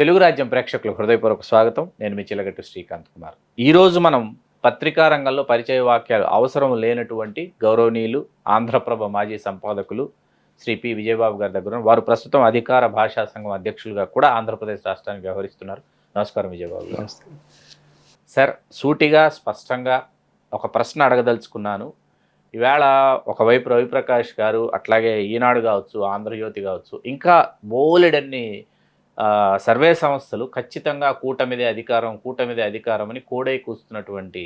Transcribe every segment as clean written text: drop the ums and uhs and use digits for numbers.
తెలుగు రాజ్యం ప్రేక్షకులకు హృదయపూర్వక స్వాగతం. నేను మీ చిలగట్టు శ్రీకాంత్ కుమార్. ఈరోజు మనం పత్రికా రంగంలో పరిచయ వాక్యాలు అవసరం లేనటువంటి గౌరవనీయులు ఆంధ్రప్రభ మాజీ సంపాదకులు శ్రీ పి విజయబాబు గారి దగ్గర వారు ప్రస్తుతం అధికార భాషా సంఘం అధ్యక్షులుగా కూడా ఆంధ్రప్రదేశ్ రాష్ట్రానికి వ్యవహరిస్తున్నారు. నమస్కారం విజయబాబు గారు. సార్, సూటిగా స్పష్టంగా ఒక ప్రశ్న అడగదలుచుకున్నాను. ఈవేళ ఒకవైపు రవిప్రకాష్ గారు, అట్లాగే ఈనాడు కావచ్చు, ఆంధ్రజ్యోతి కావచ్చు, ఇంకా బోలెడన్ని సర్వే సంస్థలు ఖచ్చితంగా కూటమిదే అధికారం అని కోడై కూస్తున్నటువంటి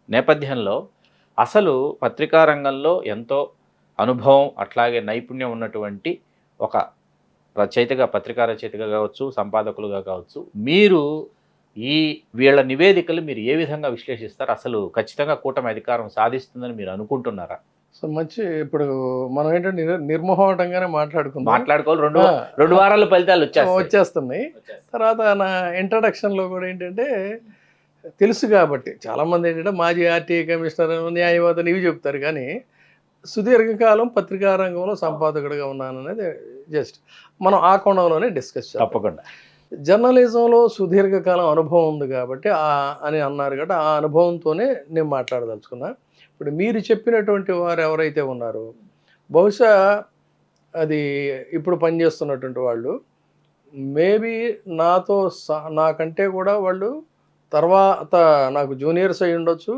నేపథ్యంలో అసలు పత్రికా రంగంలో ఎంతో అనుభవం అట్లాగే నైపుణ్యం ఉన్నటువంటి ఒక పత్రికా రచయితగా కావచ్చు, సంపాదకులుగా కావచ్చు, మీరు వీళ్ళ నివేదికలు మీరు ఏ విధంగా విశ్లేషిస్తారు? అసలు ఖచ్చితంగా కూటమి అధికారం సాధిస్తుందని మీరు అనుకుంటున్నారా? సో మంచి ఇప్పుడు మనం ఏంటంటే నిర్మోహమాటంగానే మాట్లాడుకోవాలి. రెండు వారాల ఫలితాలు వచ్చేస్తున్నాయి. తర్వాత నా ఇంట్రడక్షన్లో కూడా ఏంటంటే తెలుసు కాబట్టి చాలామంది ఏంటంటే మాజీ ఆర్టీఐ కమిషనర్, న్యాయవాదులు ఇవి చెప్తారు, కానీ సుదీర్ఘకాలం పత్రికా రంగంలో సంపాదకుడిగా ఉన్నాను అనేది జస్ట్ మనం ఆ కోణంలోనే డిస్కస్ చేయాలి. తప్పకుండా. జర్నలిజంలో సుదీర్ఘకాలం అనుభవం ఉంది కాబట్టి అని అన్నారు కాబట్టి ఆ అనుభవంతోనే నేను మాట్లాడదలుచుకున్నా. ఇప్పుడు మీరు చెప్పినటువంటి వారు ఎవరైతే ఉన్నారో బహుశా అది ఇప్పుడు పనిచేస్తున్నటువంటి వాళ్ళు మేబీ నాకంటే కూడా వాళ్ళు తర్వాత నాకు జూనియర్స్ అయి ఉండొచ్చు,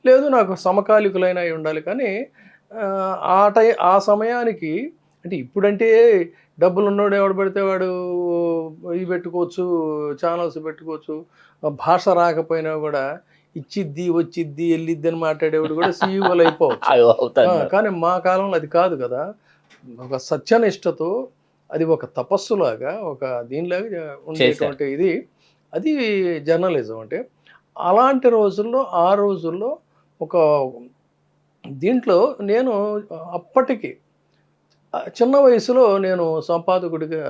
లేదు నాకు సమకాలికులైన అయి ఉండాలి. కానీ ఆ సమయానికి అంటే ఇప్పుడంటే డబ్బులు ఉన్నోడు ఎవడు పెడితే వాడు ఇవి పెట్టుకోవచ్చు, ఛానల్స్ పెట్టుకోవచ్చు, భాష రాకపోయినా కూడా ఇచ్చిద్ది వచ్చిద్ది వెళ్ళిద్ది అని మాట్లాడేవాడు కూడా సీఈఓలు అయిపోవచ్చు. కానీ మా కాలంలో అది కాదు కదా. ఒక సత్యనిష్టతో అది ఒక తపస్సులాగా ఒక దీనిలాగా ఉండేటువంటి అది జర్నలిజం. అంటే అలాంటి రోజుల్లో ఆ రోజుల్లో ఒక దీంట్లో నేను అప్పటికి చిన్న వయసులో నేను సంపాదకుడిగా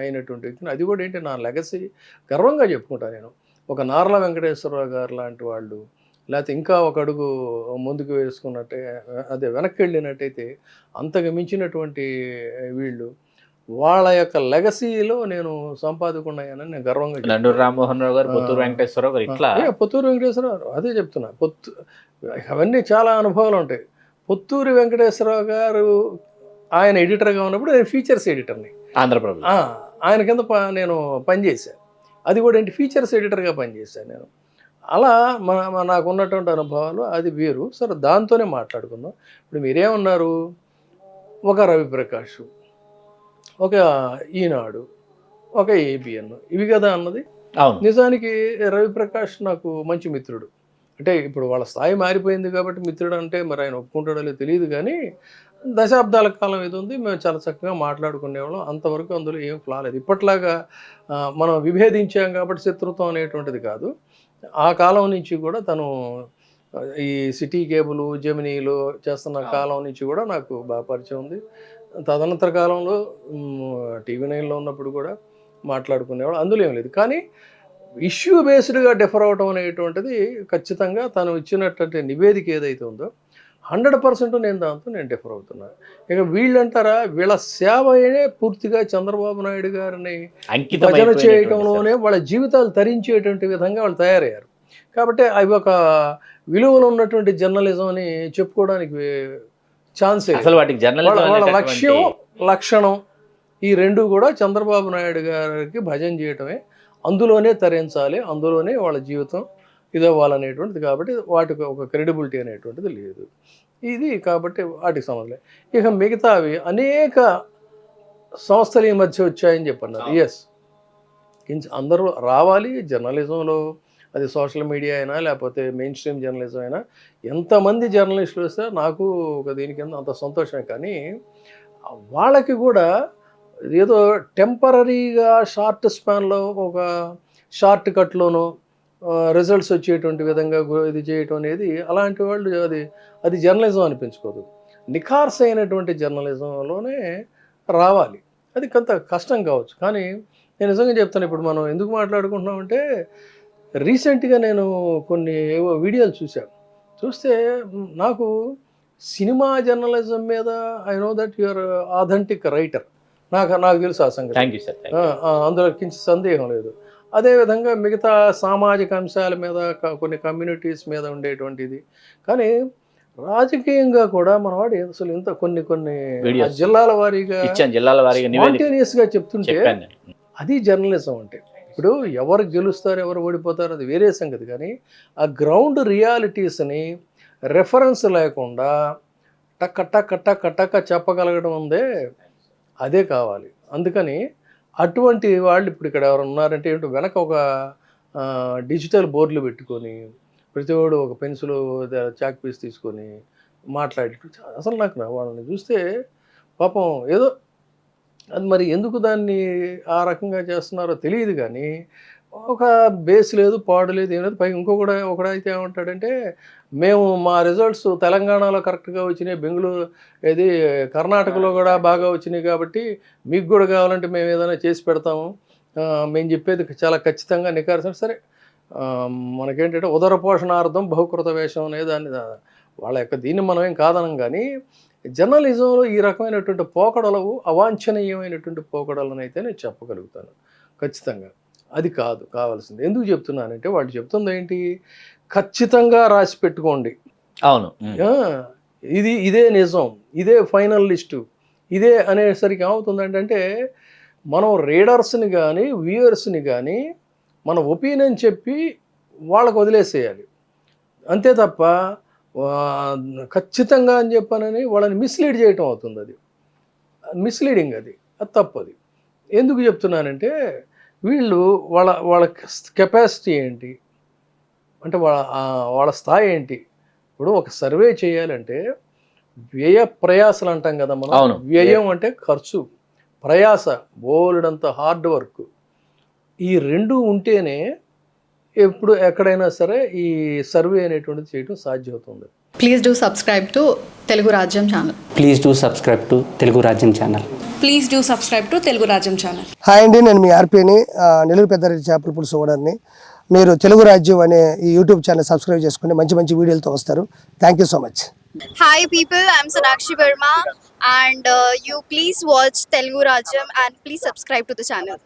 అయినటువంటి వ్యక్తిని. అది కూడా ఏంటి నా లెగసీ గర్వంగా చెప్పుకుంటాను. నేను ఒక నార్ల వెంకటేశ్వరరావు గారు లాంటి వాళ్ళు, లేకపోతే ఇంకా ఒక అడుగు ముందుకు వేసుకున్నట్టే వెనక్కి వెళ్ళినట్టయితే అంతకు మించినటువంటి వీళ్ళు వాళ్ళ యొక్క లెగసీలో నేను సంపాదకున్నాయని నేను గర్వంగా నండూరు రామ్మోహన్ రావు గారు, పొత్తూరు వెంకటేశ్వరరావు గారు, ఇట్లా పొత్తూరు వెంకటేశ్వరరావు అదే చెప్తున్నా. అవన్నీ చాలా అనుభవాలు ఉంటాయి. పొత్తూరు వెంకటేశ్వరరావు గారు ఆయన ఎడిటర్గా ఉన్నప్పుడు నేను ఫీచర్స్ ఎడిటర్ని ఆంధ్రప్రభ. ఆయన కింద నేను పనిచేశాను. అది కూడా ఏంటి ఫీచర్స్ ఎడిటర్గా పనిచేశాను నేను. అలా నాకు ఉన్నటువంటి అనుభవాలు అది వేరు. సరే, దాంతోనే మాట్లాడుకుందాం. ఇప్పుడు మీరేమన్నారు, ఒక రవిప్రకాష్, ఒక ఈనాడు, ఒక ఏబిఎన్, ఇవి కదా అన్నది. నిజానికి రవిప్రకాష్ నాకు మంచి మిత్రుడు. అంటే ఇప్పుడు వాళ్ళ స్థాయి మారిపోయింది కాబట్టి మిత్రుడు అంటే మరి ఆయన ఒప్పుకుంటాడో లేదో తెలియదు, కానీ దశాబ్దాల కాలం ఇది ఉంది. మేము చాలా చక్కగా మాట్లాడుకునేవాళ్ళం. అంతవరకు అందులో ఏం ఫ్లా లేదు. ఇప్పట్లాగా మనం విభేదించాం కాబట్టి శత్రుత్వం అనేటువంటిది కాదు. ఆ కాలం నుంచి కూడా తను ఈ సిటీ కేబుల్ జెమినీలో చేస్తున్న కాలం నుంచి కూడా నాకు బాగా పరిచయం ఉంది. తదనంతర కాలంలో టీవీ 9లో ఉన్నప్పుడు కూడా మాట్లాడుకునేవాడు. అందులో ఏం లేదు. కానీ ఇష్యూ బేస్డ్గా డిఫర్ అవటం అనేటువంటిది ఖచ్చితంగా తను ఇచ్చినటువంటి నివేదిక ఏదైతే ఉందో 100% నేను డిఫర్ అవుతున్నాను. ఇక వీళ్ళంటారా, వీళ్ళ సేవనే పూర్తిగా చంద్రబాబు నాయుడు గారిని భజన చేయటంలోనే వాళ్ళ జీవితాలు తరించేటువంటి విధంగా వాళ్ళు తయారయ్యారు. కాబట్టి అవి ఒక విలువలు ఉన్నటువంటి జర్నలిజం అని చెప్పుకోవడానికి ఛాన్స్. వాళ్ళ లక్ష్యం లక్షణం ఈ రెండు కూడా చంద్రబాబు నాయుడు గారికి భజన చేయటమే, అందులోనే తరించాలి, అందులోనే వాళ్ళ జీవితం ఇదవ్వాలనేటువంటిది. కాబట్టి వాటికి ఒక క్రెడిబిలిటీ అనేటువంటిది లేదు. ఇది కాబట్టి వాటికి సంబంధం. ఇక మిగతావి అనేక సంస్థలు ఈ మధ్య వచ్చాయని చెప్పన్నారు. ఎస్, అందరూ రావాలి జర్నలిజంలో. అది సోషల్ మీడియా అయినా లేకపోతే మెయిన్ స్ట్రీమ్ జర్నలిజం అయినా ఎంతమంది జర్నలిస్టులు వస్తే నాకు ఒక దీని కింద అంత సంతోషమే. కానీ వాళ్ళకి కూడా ఏదో టెంపరీగా షార్ట్ స్పాన్లో ఒక షార్ట్ కట్లోనో రిజల్ట్స్ వచ్చేటువంటి విధంగా ఇది చేయటం అనేది అలాంటి వాళ్ళు అది జర్నలిజం అనిపించుకోదు. నిఖార్స్ అయినటువంటి జర్నలిజంలోనే రావాలి. అది కొంత కష్టం కావచ్చు. కానీ నేను నిజంగా చెప్తాను, ఇప్పుడు మనం ఎందుకు మాట్లాడుకుంటున్నామంటే రీసెంట్గా నేను కొన్ని వీడియోలు చూస్తే నాకు సినిమా జర్నలిజం మీద I know that your authentic writer, నాకు తెలుసు ఆ సంగతి. Thank you sir. అందులో కించి సందేహం లేదు. అదేవిధంగా మిగతా సామాజిక అంశాల మీద కొన్ని కమ్యూనిటీస్ మీద ఉండేటువంటిది. కానీ రాజకీయంగా కూడా మనవాడు అసలు ఇంత కొన్ని కొన్ని వీడియోస్ జిల్లాల వారీగా ఇచ్చాను, జిల్లాల వారీగా నివేదిక స్పాంటేనియస్గా చెప్తుంటే చెప్పాను నేను. అది జర్నలిజం అంటే. ఇప్పుడు ఎవరు గెలుస్తారు ఎవరు ఓడిపోతారు అది వేరే సంగతి, కానీ ఆ గ్రౌండ్ రియాలిటీస్ని రెఫరెన్స్ లేకుండా టక్క టక్క టక్క టక్క చెప్పగలగడం ఉందే, అదే కావాలి. అందుకని అటువంటి వాళ్ళు ఇప్పుడు ఇక్కడ ఎవరు ఉన్నారంటే ఏంటో వెనక ఒక డిజిటల్ బోర్డులు పెట్టుకొని ప్రతివాడు ఒక పెన్సిల్ చాక్ పీస్ తీసుకొని మాట్లాడేట్టు అసలు నాకు వాళ్ళని చూస్తే పాపం ఏదో అది మరి ఎందుకు దాన్ని ఆ రకంగా చేస్తున్నారో తెలియదు, కానీ ఒక బేస్ లేదు, పాడు లేదు, ఏం లేదు. పైగా ఒకడైతే ఏమంటాడంటే మేము మా రిజల్ట్స్ తెలంగాణలో కరెక్ట్గా వచ్చినాయి, బెంగళూరు ఏది కర్ణాటకలో కూడా బాగా వచ్చినాయి, కాబట్టి మీకు కూడా కావాలంటే మేము ఏదైనా చేసి పెడతాము, మేము చెప్పేది చాలా ఖచ్చితంగా నికార్సం. సరే, మనకేంటంటే ఉదర పోషణార్థం బహుకృత వేషం అనే దాన్ని వాళ్ళ యొక్క దీన్ని మనం ఏం కాదనం, కానీ జర్నలిజంలో ఈ రకమైనటువంటి పోకడలు అవాంఛనీయమైనటువంటి పోకడలను అయితే నేను చెప్పగలుగుతాను ఖచ్చితంగా. అది కాదు కావాల్సింది. ఎందుకు చెప్తున్నానంటే వాళ్ళు చెప్తుంది ఏంటి, ఖచ్చితంగా రాసి పెట్టుకోండి, అవును, ఇదే నిజం, ఇదే ఫైనల్ లిస్టు, ఇదే అనేసరికి ఏమవుతుందంటే మనం రీడర్స్ని కానీ వ్యూయర్స్ని కానీ మన ఒపీనియన్ చెప్పి వాళ్ళకు వదిలేసేయాలి, అంతే తప్ప ఖచ్చితంగా అని చెప్పానని వాళ్ళని మిస్లీడ్ చేయటం అవుతుంది. అది మిస్లీడింగ్, అది తప్పది. ఎందుకు చెప్తున్నానంటే వీళ్ళు వాళ్ళ కెపాసిటీ ఏంటి అంటే వాళ్ళ స్థాయి ఏంటి. ఇప్పుడు ఒక సర్వే చేయాలంటే వ్యయ ప్రయాసలు అంటాం కదా మనం. అవును. వ్యయం అంటే ఖర్చు, ప్రయాస, బోలెడంత హార్డ్ వర్క్, ఈ రెండు ఉంటేనే ఎప్పుడు ఎక్కడైనా సరే ఈ సర్వే అనేటువంటిది చేయడం సాధ్యమవుతుంది. Please do subscribe to Telugu Rajyam channel. Please do subscribe to Telugu Rajyam channel. Please do subscribe to Telugu Rajyam channel. Hi అండి, నేను మీ ఆర్పీని, నెల్లూరు పెద్దారెడ్డి చేపల పులుసు ఓనర్ని. మీరు తెలుగు రాజ్యం అనే ఈ యూట్యూబ్ ఛానల్ సబ్స్క్రైబ్ చేసుకుని మంచి మంచి వీడియోలతో వస్తారు. Thank you so much. Hi people, I'm Sonakshi Verma and you please watch Telugu Rajyam and please subscribe to the channel.